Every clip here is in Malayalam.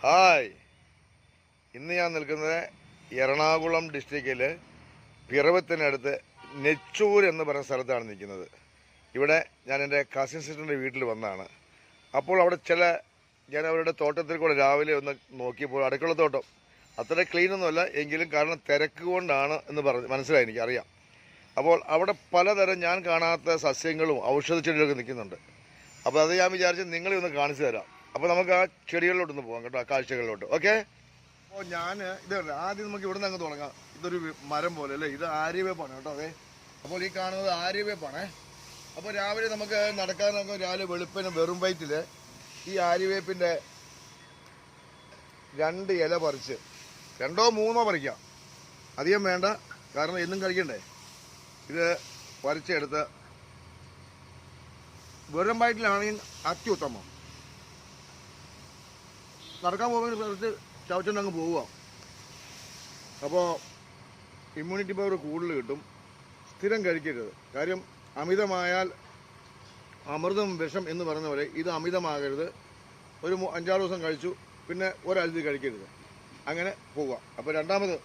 ഹായ്, ഇന്ന് ഞാൻ നിൽക്കുന്നത് എറണാകുളം ഡിസ്ട്രിക്റ്റിൽ പിറവത്തിനടുത്ത് നെച്ചൂർ എന്ന് പറയുന്ന സ്ഥലത്താണ് നിൽക്കുന്നത്. ഇവിടെ ഞാൻ എൻ്റെ കസിൻ സിസ്റ്ററിൻ്റെ വീട്ടിൽ വന്നതാണ്. അപ്പോൾ അവിടെ ഞാൻ അവരുടെ തോട്ടത്തിൽ കൂടെ രാവിലെ ഒന്ന് നോക്കിയപ്പോൾ അടുക്കളത്തോട്ടം അത്ര ക്ലീനൊന്നുമല്ല എങ്കിലും കാരണം തിരക്ക് കൊണ്ടാണ് എന്ന് മനസ്സിലായി, എനിക്കറിയാം. അപ്പോൾ അവിടെ പലതരം ഞാൻ കാണാത്ത സസ്യങ്ങളും ഔഷധ ചെടികളൊക്കെ നിൽക്കുന്നുണ്ട്. അപ്പോൾ അത് ഞാൻ വിചാരിച്ച് നിങ്ങളെ ഒന്ന് കാണിച്ചു തരാം. അപ്പോൾ നമുക്ക് ആ ചെടികളിലോട്ടൊന്ന് പോകാം കേട്ടോ, ആ കാഴ്ചകളിലോട്ട്. ഓക്കെ. അപ്പോൾ ഞാൻ ആദ്യം നമുക്ക് ഇവിടെ നിന്ന് അങ്ങ് തുടങ്ങാം. ഇതൊരു മരം പോലെ അല്ലേ, ഇത് ആര്യവേപ്പാണ് കേട്ടോ. അതെ, അപ്പോൾ ഈ കാണുന്നത് ആര്യവേപ്പാണേ. അപ്പോൾ രാവിലെ നമുക്ക് നടക്കാൻ രാവിലെ വെളുപ്പിന് വെറും വയറ്റിൽ ഈ ആര്യവേപ്പിൻ്റെ 2 ഇല പറിച്ച് 2 or 3 പറിക്കാം, അധികം വേണ്ട, കാരണം എന്നും കഴിക്കണ്ടേ. ഇത് പറിച്ചെടുത്ത് വെറും വയറ്റിലാണെങ്കിൽ അത്യുത്തമം. നടക്കാൻ പോകുമ്പോൾ കുറച്ച് ചവച്ചുണ്ടങ്ങ് പോവുക. അപ്പോൾ ഇമ്മ്യൂണിറ്റി പവർ കൂടുതൽ കിട്ടും. സ്ഥിരം കഴിക്കരുത്, കാര്യം അമിതമായാൽ അമൃതം വിഷം എന്ന് പറയുന്ന പോലെ ഇത് അമിതമാകരുത്. ഒരു 5-6 ദിവസം കഴിച്ചു, പിന്നെ ഒരാഴ്ച കഴിക്കരുത്, അങ്ങനെ പോവുക. അപ്പോൾ രണ്ടാമത്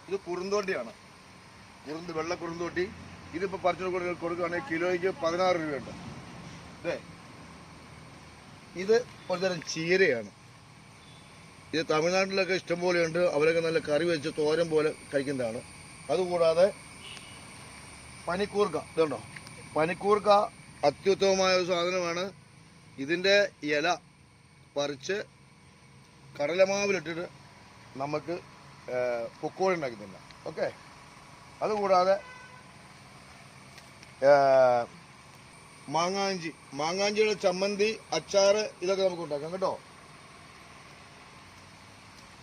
ഇത് കുറുന്തോട്ടിയാണ്, വെള്ള കുറുന്തോട്ടി. ഇതിപ്പോൾ പറിച്ചു കൊടുക്കുകയാണെങ്കിൽ കിലോയ്ക്ക് 16 രൂപയുണ്ട്. അതെ, ഇത് ഒരുതരം ചീരയാണ്. ഇത് തമിഴ്നാട്ടിലൊക്കെ ഇഷ്ടംപോലെ ഉണ്ട്, അവരൊക്കെ നല്ല കറി വെച്ച് തോരൻ പോലെ കഴിക്കുന്നതാണ്. അതുകൂടാതെ പനിക്കൂർക്ക, ഇതുണ്ടോ, പനിക്കൂർക്ക അത്യുത്തമമായ ഒരു സാധനമാണ്. ഇതിൻ്റെ ഇല പറിച്ച് കടലമാവിലിട്ടിട്ട് നമുക്ക് പൊക്കോഴി ഉണ്ടാക്കി തിന്നാം. ഓക്കെ. അതുകൂടാതെ മാങ്ങാഞ്ചിയുടെ ചമ്മന്തി, അച്ചാറ്, ഇതൊക്കെ നമുക്ക് ഉണ്ടാക്കാം കേട്ടോ.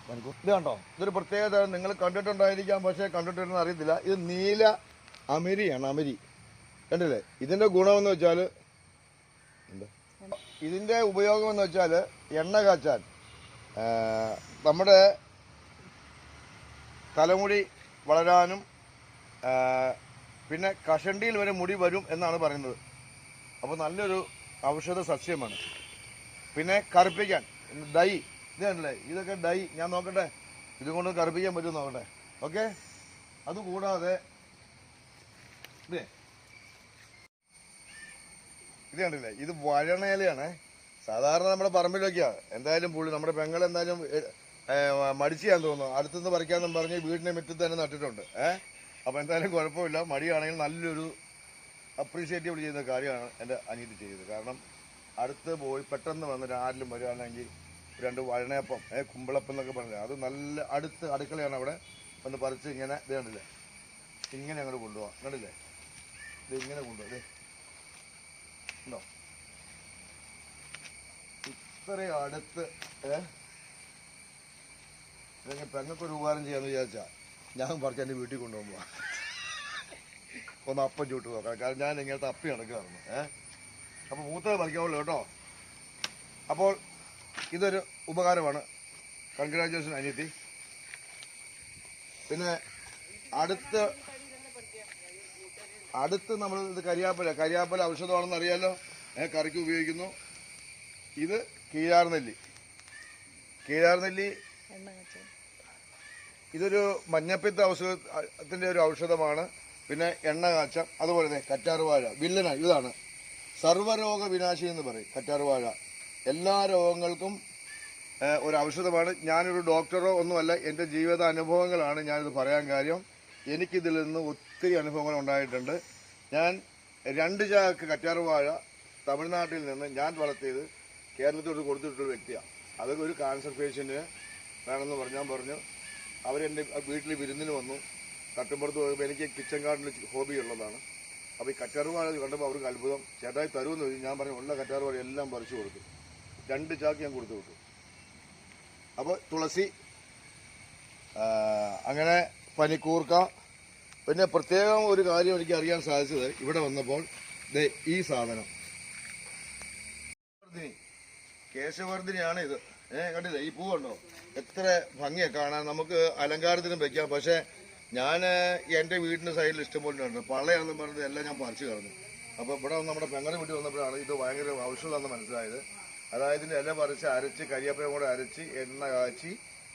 ഇത് കണ്ടോ, ഇതൊരു പ്രത്യേകത നിങ്ങൾ കണ്ടിട്ടുണ്ടായിരിക്കാം, പക്ഷേ കണ്ടിട്ടുണ്ടെന്ന് അറിയത്തില്ല. ഇത് നീല അമരിയാണ്, അമരി കണ്ടില്ലേ. ഇതിന്റെ ഗുണമെന്ന് വെച്ചാൽ ഇതിന്റെ ഉപയോഗം എന്ന് വെച്ചാൽ എണ്ണ കാച്ചാൻ, നമ്മുടെ തലമുടി വളരാനും പിന്നെ കഷണ്ടിയിൽ വരെ മുടി വരും എന്നാണ് പറയുന്നത്. അപ്പോൾ നല്ലൊരു ഔഷധ സസ്യമാണ്. പിന്നെ കറുപ്പിക്കാൻ ഡൈ, ഇത് കണ്ടില്ലേ, ഇതൊക്കെ ഡൈ. ഞാൻ നോക്കട്ടെ ഇതുകൊണ്ട് കറുപ്പിക്കാൻ പറ്റും നോക്കട്ടെ. ഓക്കെ. അതുകൂടാതെ ഇത് കണ്ടില്ലേ, ഇത് വഴണയിലയാണ്. സാധാരണ നമ്മുടെ പറമ്പിലൊക്കെയാണ്. എന്തായാലും പുള്ളി നമ്മുടെ പെങ്ങളെന്തായാലും മടിച്ച് ചെയ്യാൻ തോന്നുന്നു, അടുത്തുനിന്ന് പറിക്കാന്നും പറഞ്ഞ് വീടിന്റെ മുറ്റത്ത് തന്നെ നട്ടിട്ടുണ്ട്. അപ്പോൾ എന്തായാലും കുഴപ്പമില്ല. മടിയാണെങ്കിൽ നല്ലൊരു അപ്രീഷിയേറ്റീവ് ചെയ്യുന്ന കാര്യമാണ് എൻ്റെ അനിയത്തി ചെയ്തത്. കാരണം അടുത്ത് പോയി പെട്ടെന്ന് വന്നിട്ട് ആരിലും വരികയാണെങ്കിൽ 2 വഴണയപ്പം, കുമ്പളപ്പം എന്നൊക്കെ പറഞ്ഞത്, അത് നല്ല അടുത്ത് അടുക്കളയാണ്, അവിടെ ഒന്ന് പറിച്ച് ഇങ്ങനെ ഇത് കണ്ടില്ലേ, ഇങ്ങനെ അങ്ങോട്ട് കൊണ്ടുപോകാം. കണ്ടില്ലേ, ഇത് ഇങ്ങനെ കൊണ്ടുപോകാം. ഉണ്ടോ, ഇത്രയും അടുത്ത്. ഇതെങ്ങനെ പെങ്ങൾക്കൊരു ഉപകാരം ചെയ്യാമെന്ന് വിചാരിച്ചാൽ ഞാൻ പറിച്ച് എൻ്റെ വീട്ടിൽ കൊണ്ടുപോകുമ്പോൾ ഒന്ന് അപ്പം ചൂട്ട് നോക്കാം, കാരണം ഞാൻ ഇങ്ങനത്തെ അപ്പി നടക്കുകയായിരുന്നു. അപ്പോൾ മൂത്തത് പറിക്കാവുള്ളൂ കേട്ടോ. അപ്പോൾ ഇതൊരു ഉപകാരമാണ്. കൺഗ്രാജുലേഷൻ അനിയത്തി. പിന്നെ അടുത്ത് നമ്മൾ ഇത് കരിയാപ്പല ഔഷധമാണെന്ന് അറിയാലോ, കറിക്ക് ഉപയോഗിക്കുന്നു. ഇത് കീഴാർനെല്ലി, ഇതൊരു മഞ്ഞപ്പിത്ത ഔഷധത്തിന്റെ ഒരു ഔഷധമാണ്. പിന്നെ എണ്ണ കാച്ചം, അതുപോലെ തന്നെ കറ്റാർവാഴ വില്ലന, ഇതാണ് സർവ്വരോഗ വിനാശി എന്ന് പറയും. കറ്റാർവാഴ എല്ലാ രോഗങ്ങൾക്കും ഒരു ഔഷധമാണ്. ഞാനൊരു ഡോക്ടറോ ഒന്നുമല്ല, എൻ്റെ ജീവിത അനുഭവങ്ങളാണ് ഞാനിത് പറയാൻ കാര്യം. എനിക്കിതിൽ നിന്ന് ഒത്തിരി അനുഭവങ്ങൾ ഉണ്ടായിട്ടുണ്ട്. ഞാൻ 2 ചാക്ക് കറ്റാർവാഴ തമിഴ്നാട്ടിൽ നിന്ന് ഞാൻ വളർത്തിയത് കേരളത്തോട് കൊടുത്തിട്ടൊരു വ്യക്തിയാണ്. അതൊക്കെ ഒരു ക്യാൻസർ പേഷ്യൻറ്റിന് വേണമെന്ന് പറഞ്ഞു. അവരെൻ്റെ വീട്ടിൽ വിരുന്നിന് വന്നു. തട്ടുമ്പുറത്ത് പോയപ്പോൾ എനിക്ക് കിച്ചൺ ഗാർഡനിൽ ഹോബി ഉള്ളതാണ്. അപ്പോൾ ഈ കറ്റാർവാഴ കണ്ടപ്പോൾ അവർക്ക് അത്ഭുതം. ചേട്ടായി തരുമെന്ന് ചോദിച്ചു. ഞാൻ പറഞ്ഞു ഉള്ള കറ്റാർവാഴ എല്ലാം പറിച്ചു കൊടുത്തു. 2 ചാക്ക് ഞാൻ കൊടുത്തു വിട്ടു. അപ്പോൾ തുളസി, അങ്ങനെ പനിക്കൂർക്ക. പിന്നെ പ്രത്യേകം ഒരു കാര്യം എനിക്ക് അറിയാൻ സാധിച്ചത് ഇവിടെ വന്നപ്പോൾ ഈ സാധനം കേശവർദ്ധിനിയാണ് ഇത്. കണ്ടില്ലേ, ഈ പൂ കണ്ടോ, എത്ര ഭംഗിയാണ് കാണാൻ. നമുക്ക് അലങ്കാരത്തിനും വെക്കാം. പക്ഷേ ഞാൻ എൻ്റെ വീടിൻ്റെ സൈഡിൽ ഇഷ്ടംപോലെ ഉണ്ട്. പള്ളയാണെന്ന് പറഞ്ഞത് എല്ലാം ഞാൻ പറിച്ചു കളഞ്ഞു. അപ്പോൾ ഇവിടെ നമ്മുടെ പെങ്ങളുടെ വീട്ടിൽ വന്നപ്പോഴാണ് ഇത് ഭയങ്കര ഔഷധമാണെന്ന് മനസ്സിലായത്. അതായത് ഇതിൻ്റെ ഇല പറിച്ച് അരച്ച് കരിയാപ്പയും കൂടെ അരച്ച് എണ്ണ കാച്ചി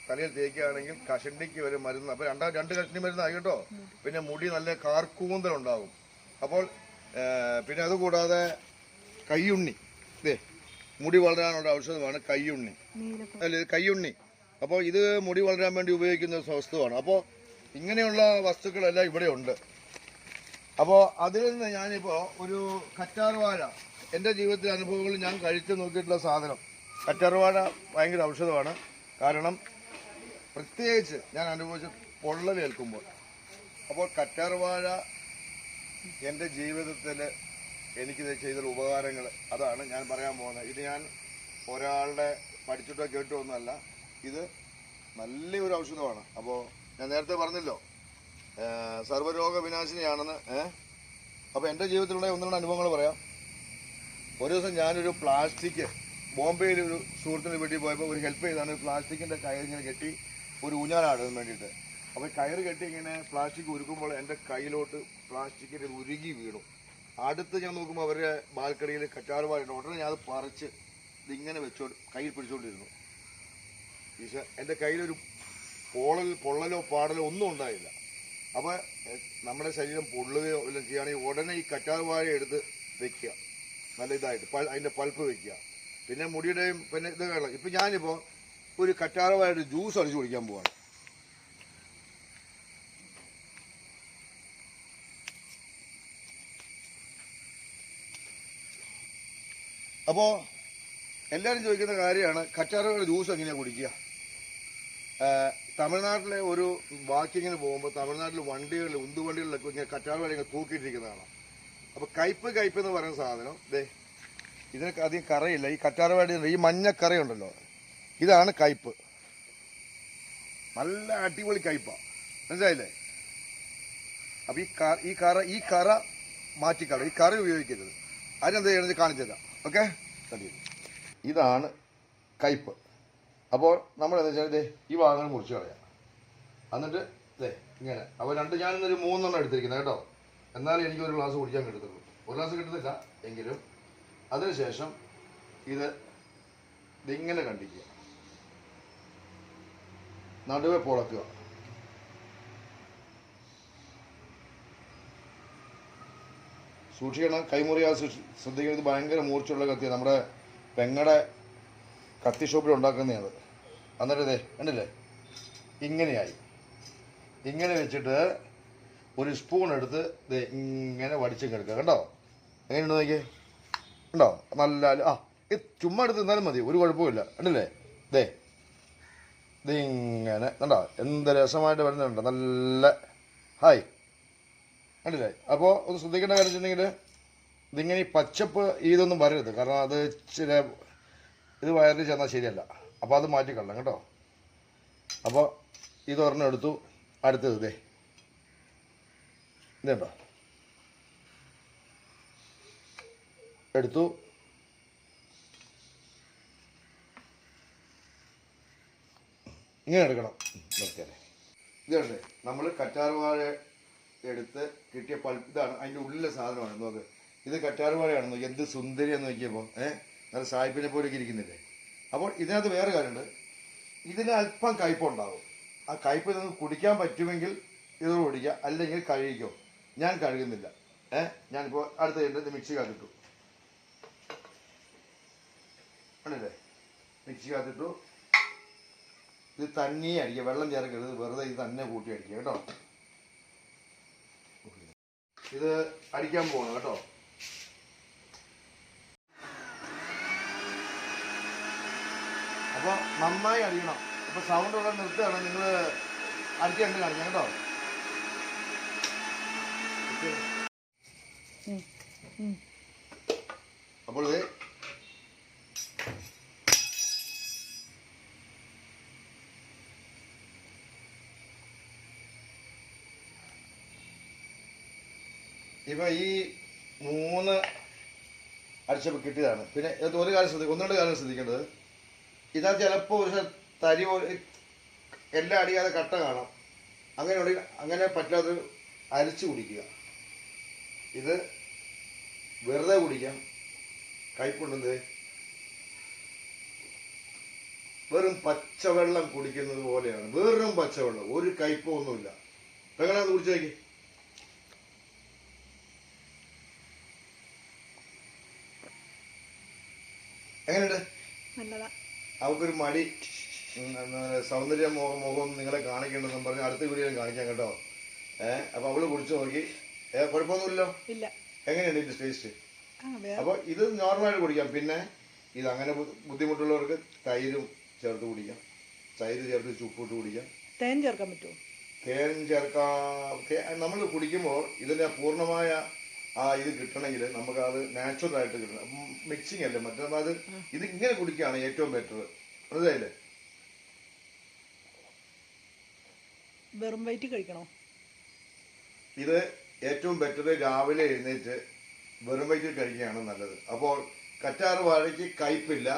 തലയിൽ തേക്കുകയാണെങ്കിൽ കഷണ്ടിക്ക് വരെ മരുന്ന്. അപ്പോൾ രണ്ട് കഷണ്ടി മരുന്നായി കേട്ടോ. പിന്നെ മുടി നല്ല കാർക്കൂന്തലുണ്ടാകും. അപ്പോൾ പിന്നെ അതുകൂടാതെ കയ്യുണ്ണി, ഇതേ മുടി വളരാനുള്ള ഔഷധമാണ് കയ്യുണ്ണി, അല്ലേ കയ്യുണ്ണി. അപ്പോൾ ഇത് മുടി വളരാൻ വേണ്ടി ഉപയോഗിക്കുന്ന വസ്തുവാണ്. അപ്പോൾ ഇങ്ങനെയുള്ള വസ്തുക്കളെല്ലാം ഇവിടെ ഉണ്ട്. അപ്പോൾ അതിൽ നിന്ന് ഞാനിപ്പോൾ ഒരു കറ്റാർവാഴ, എൻ്റെ ജീവിതത്തിലെ അനുഭവങ്ങളിൽ ഞാൻ കഴിച്ചു നോക്കിയിട്ടുള്ള സാധനം കറ്റാർവാഴ ഭയങ്കര ഔഷധമാണ്. കാരണം പ്രത്യേകിച്ച് ഞാൻ അനുഭവിച്ച പൊള്ളലേൽക്കുമ്പോൾ. അപ്പോൾ കറ്റാർവാഴ എൻ്റെ ജീവിതത്തിൽ എനിക്കിത് ചെയ്തൊരു ഉപകാരങ്ങൾ അതാണ് ഞാൻ പറയാൻ പോകുന്നത്. ഇത് ഞാൻ ഒരാളുടെ പഠിച്ചിട്ടോ കേട്ടോ ഒന്നുമല്ല, ഇത് നല്ലൊരു ഔഷധമാണ്. അപ്പോൾ ഞാൻ നേരത്തെ പറഞ്ഞല്ലോ സർവ്വരോഗ വിനാശിനിയാണെന്ന്. അപ്പോൾ എൻ്റെ ജീവിതത്തിലുള്ള ഒന്ന് രണ്ട് അനുഭവങ്ങൾ പറയാം. ഒരു ദിവസം ഞാനൊരു പ്ലാസ്റ്റിക്, ബോംബെയിൽ ഒരു സുഹൃത്തിൻ്റെ വീട്ടിൽ പോയപ്പോൾ ഒരു ഹെൽപ്പ് ചെയ്താണ് പ്ലാസ്റ്റിക്കിൻ്റെ കയറിങ്ങനെ കെട്ടി ഒരു ഊഞ്ഞാലാടാൻ വേണ്ടിയിട്ട്. അപ്പോൾ കയറ് കെട്ടി ഇങ്ങനെ പ്ലാസ്റ്റിക് ഉരുക്കുമ്പോൾ എൻ്റെ കയ്യിലോട്ട് പ്ലാസ്റ്റിക്കിൻ്റെ ഉരുകി വീണു. അടുത്ത് ഞാൻ നോക്കുമ്പോൾ അവരുടെ ബാൽക്കണിയിൽ കറ്റാർവാഴ. ഉടനെ ഞാൻ അത് പറിച്ച് ഇതിങ്ങനെ കയ്യിൽ പിടിച്ചുകൊണ്ടിരുന്നു. എൻ്റെ കയ്യിലൊരു പൊള്ളലോ പാടലോ ഒന്നും ഉണ്ടായില്ല. അപ്പോൾ നമ്മുടെ ശരീരം പൊള്ളുകയോ എല്ലാം ചെയ്യുകയാണെങ്കിൽ ഉടനെ ഈ കറ്റാർവാഴ എടുത്ത് വെക്കുക, നല്ല ഇതായിട്ട് അതിൻ്റെ പൾപ്പ് വെക്കുക. പിന്നെ മുടിയുടെയും പിന്നെ ഇത് വേണം. ഇപ്പം ഞാനിപ്പോൾ ഒരു കറ്റാർവാഴയുടെ ജ്യൂസ് അടിച്ച് കുടിക്കാൻ പോവാണ്. അപ്പോൾ എല്ലാവരും ചോദിക്കുന്ന കാര്യമാണ് കറ്റാർവാഴയുടെ ജ്യൂസ് എങ്ങനെയാണ് കുടിക്കുക. തമിഴ്നാട്ടിലെ ഒരു വാക്കിങ്ങിന് പോകുമ്പോൾ തമിഴ്നാട്ടിൽ വണ്ടികളിൽ ഉന്തുവണ്ടികളിലൊക്കെ ഇങ്ങനെ കറ്റാർവാഴ ഇങ്ങനെ തൂക്കിയിട്ടിരിക്കുന്നതാണ്. അപ്പോൾ കയ്പ് എന്ന് പറയുന്ന സാധനം ദേ ഇതിനൊക്കെ അധികം കറയില്ല. ഈ കറ്റാർവാഴ ഈ മഞ്ഞക്കറയുണ്ടല്ലോ, ഇതാണ് കയ്പ്. നല്ല അടിപൊളി കയ്പാണ്, മനസ്സിലായില്ലേ? അപ്പോൾ ഈ കറ മാറ്റിക്കളയും, ഈ കറ ഉപയോഗിക്കരുത്. അതിനെന്താ ചെയ്യണമെന്ന് കാണിച്ചുതരാം. ഓക്കെ, ഇതാണ് കയ്പ്. അപ്പോൾ നമ്മൾ എന്താ വെച്ചാൽ ഇതേ ഈ ഭാഗങ്ങൾ മുറിച്ച് കളയാം. എന്നിട്ട് ഇതേ ഇങ്ങനെ. അപ്പോൾ ഞാനിന്നൊരു 3 എടുത്തിരിക്കുന്നത് കേട്ടോ. എന്നാലും എനിക്ക് ഒരു ഗ്ലാസ് കുടിക്കാൻ കിട്ടത്തുള്ളൂ. ഒരു ഗ്ലാസ് കിട്ടുന്നില്ല എങ്കിലും. അതിനുശേഷം ഇതിങ്ങനെ കണ്ടിക്കുക, നടുവെ പൊളക്കുക. സൂക്ഷിക്കണം, കൈമുറിയാതെ ശ്രദ്ധിക്കണം. ഇത് ഭയങ്കര മൂർച്ചയുള്ള കത്തിയാണ്. നമ്മുടെ പെങ്ങടെ കത്തി ഷോപ്പിൽ ഉണ്ടാക്കുന്നതാണ്. എന്നിട്ട് ഇതേ കണ്ടില്ലേ ഇങ്ങനെയായി. ഇങ്ങനെ വെച്ചിട്ട് ഒരു സ്പൂൺ എടുത്ത് ഇങ്ങനെ വടിച്ചും കിടക്കുക. കണ്ടോ എങ്ങനെയുണ്ട് നോക്കിയേ, ഉണ്ടോ? നല്ല ചുമ്മാ എടുത്ത് തിന്നാലും മതി, ഒരു കുഴപ്പമില്ല. കണ്ടില്ലേ ഇതിങ്ങനെ കണ്ടോ എന്ത് രസമായിട്ട് വരുന്നുണ്ട്, നല്ല ഹായ്. കണ്ടില്ലേ? അപ്പോൾ ഒന്ന് ശ്രദ്ധിക്കേണ്ട കാര്യം വെച്ചിട്ടുണ്ടെങ്കിൽ ഇതിങ്ങനെ ഈ പച്ചപ്പ് ഇതൊന്നും വരരുത്. കാരണം അത് ചില ഇത് വയറിൽ ചെന്നാൽ ശരിയല്ല. അപ്പോൾ അത് മാറ്റിക്കളണം കേട്ടോ. അപ്പോൾ ഇതൊരെണ്ണം എടുത്തു. അടുത്തത് ഇതുണ്ടോ എടുത്തു. ഇങ്ങനെ എടുക്കണം. ഇതുണ്ട് നമ്മൾ കറ്റാർവാഴ എടുത്ത് കിട്ടിയ പൾപ്പ്. ഇതാണ് അതിൻ്റെ ഉള്ളിലെ സാധനമാണ്. നോക്ക്, ഇത് കറ്റാർവാഴയാണ്. നോക്കി എന്ത് സുന്ദരിയാന്ന് നോക്കിയപ്പോൾ നല്ല സായിപ്പിനെ പോലെയൊക്കെ ഇരിക്കുന്നില്ലേ. അപ്പോൾ ഇതിനകത്ത് വേറെ കാര്യമുണ്ട്, ഇതിന് അല്പം കയ്പുണ്ടാകും. ആ കയ്പ് നിങ്ങൾക്ക് കുടിക്കാൻ പറ്റുമെങ്കിൽ ഇതോട് കുടിക്കുക, അല്ലെങ്കിൽ കഴുകിക്കോ. ഞാൻ കഴുകുന്നില്ല. ഞാനിപ്പോൾ അടുത്ത കഴിഞ്ഞിട്ട് മിക്സിക്കകത്തിട്ടു. ആണല്ലേ, മിക്സിക്കകത്തിട്ടു. ഇത് തന്നെ അടിക്കുക, വെള്ളം ചേർക്കരുത്, വെറുതെ ഇത് തന്നെ കൂട്ടി അടിക്കുക കേട്ടോ. ഇത് അടിക്കാൻ പോകണം കേട്ടോ. അപ്പോൾ നന്നായി അടിക്കണം. അപ്പോൾ സൗണ്ട് ഉള്ള നിർത്തുകയാണ്, നിങ്ങൾ അടിക്കാണ്ട് കാണിക്കാം കേട്ടോ. അപ്പോൾ ഇത് ഇപ്പൊ ഈ 3 അടിച്ചപ്പോൾ കിട്ടിയതാണ്. പിന്നെ ഇത് ഒരു കാര്യം ഒന്നുകൊണ്ട് കാര്യം ശ്രദ്ധിക്കേണ്ടത്, ഇതാ ചിലപ്പോൾ ഒരു തരി എല്ലാം അടിയാതെ കട്ട കാണാം. അങ്ങനെ പറ്റാതെ അരിച്ചു കുടിക്കുക. ഇത് വെറുതെ കുടിക്കാം, കയ്പുണ്ടെന്ന് വെറും പച്ചവെള്ളം കുടിക്കുന്നത് പോലെയാണ്. വെറും പച്ചവെള്ളം, ഒരു കയ്പോ ഒന്നുമില്ല. എങ്ങനെയാന്ന് കുടിച്ചു നോക്കി. എങ്ങനെയുണ്ട്? അവക്കൊരു മടി, സൗന്ദര്യ മുഖം നിങ്ങളെ കാണിക്കണ്ടെന്നും പറഞ്ഞ് അടുത്ത വീഡിയോ കാണിക്കാം കേട്ടോ. അപ്പൊ അവള് കുടിച്ചു നോക്കി, കുഴപ്പമൊന്നുമില്ലല്ലോ. എങ്ങനെയുണ്ട് ഇതിന്റെ ടേസ്റ്റ്? അപ്പൊ ഇത് നോർമലായിട്ട് കുടിക്കാം. പിന്നെ ഇത് അങ്ങനെ ബുദ്ധിമുട്ടുള്ളവർക്ക് തൈരും ചേർത്ത് കുടിക്കാം. തൈര് ചേർത്ത് ചുപ്പിട്ട് കുടിക്കാം. തേൻ ചേർക്കാൻ പറ്റുമോ? തേൻ ചേർക്കാം. നമ്മൾ കുടിക്കുമ്പോൾ ഇതിന്റെ പൂർണ്ണമായ ഇത് കിട്ടണമെങ്കിൽ നമുക്ക് അത് നാച്ചുറൽ ആയിട്ട് കിട്ടണം. മിക്സിങ് അല്ലേ മറ്റേ. അത് ഇത് ഇങ്ങനെ കുടിക്കുകയാണ് ഏറ്റവും ബെറ്റർ. മനസ്സിലായില്ലേ? വെറും വയറ്റി കഴിക്കണോ? ഇത് ഏറ്റവും ബെറ്റർ രാവിലെ എഴുന്നേറ്റ് വെറും വയറ്റിൽ കഴിക്കുകയാണ് നല്ലത്. അപ്പോൾ കറ്റാർ വാഴയ്ക്ക് കയ്പില്ല.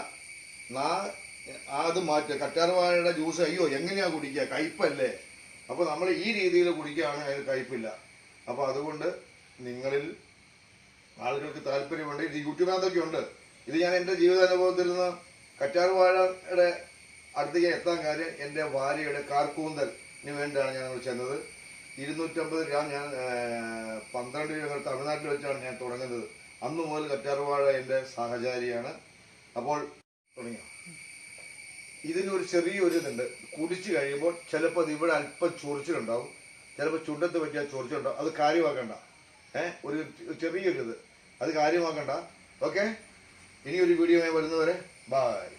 അത് മാറ്റുക. കറ്റാർ വാഴയുടെ ജ്യൂസ് അയ്യോ എങ്ങനെയാ കുടിക്കുക, കയ്പല്ലേ. അപ്പോൾ നമ്മൾ ഈ രീതിയിൽ കുടിക്കുകയാണെങ്കിൽ അതിന് കയ്പില്ല. അപ്പോൾ അതുകൊണ്ട് നിങ്ങളിൽ ആളുകൾക്ക് താല്പര്യമുണ്ട്. ഇത് യൂട്യൂബിനകത്തൊക്കെ ഉണ്ട്. ഇത് ഞാൻ എൻ്റെ ജീവിതാനുഭവത്തിൽ നിന്ന് കറ്റാർ വാഴയുടെ അടുത്തേക്ക് എത്താൻ കാര്യം എൻ്റെ ഭാര്യയുടെ കാർക്കൂന്തലിന് വേണ്ടിയാണ് ഞാൻ ചെന്നത്. 250 ഗ്രാം ഞാൻ 12 രൂപ തമിഴ്നാട്ടിൽ വെച്ചാണ് ഞാൻ തുടങ്ങുന്നത്. അന്ന് മുതൽ കറ്റാർ വാഴ എൻ്റെ സഹചാരിയാണ്. അപ്പോൾ തുടങ്ങിയ ഇതിനൊരു ചെറിയൊരു ഇതുണ്ട്. കുടിച്ചു കഴിയുമ്പോൾ ചിലപ്പോൾ അത് ഇവിടെ അല്പം ചൊറിച്ചിലുണ്ടാവും, ചിലപ്പോൾ ചുണ്ടത്ത് പറ്റിയാൽ ചൊറിച്ചിലുണ്ടാവും. അത് കാര്യമാക്കണ്ട. ഒരു ചെറിയൊരു ഇത് അത് കാര്യമാക്കണ്ട. ഓക്കെ, ഇനിയൊരു വീഡിയോ വരുന്നവരെ ബൈ.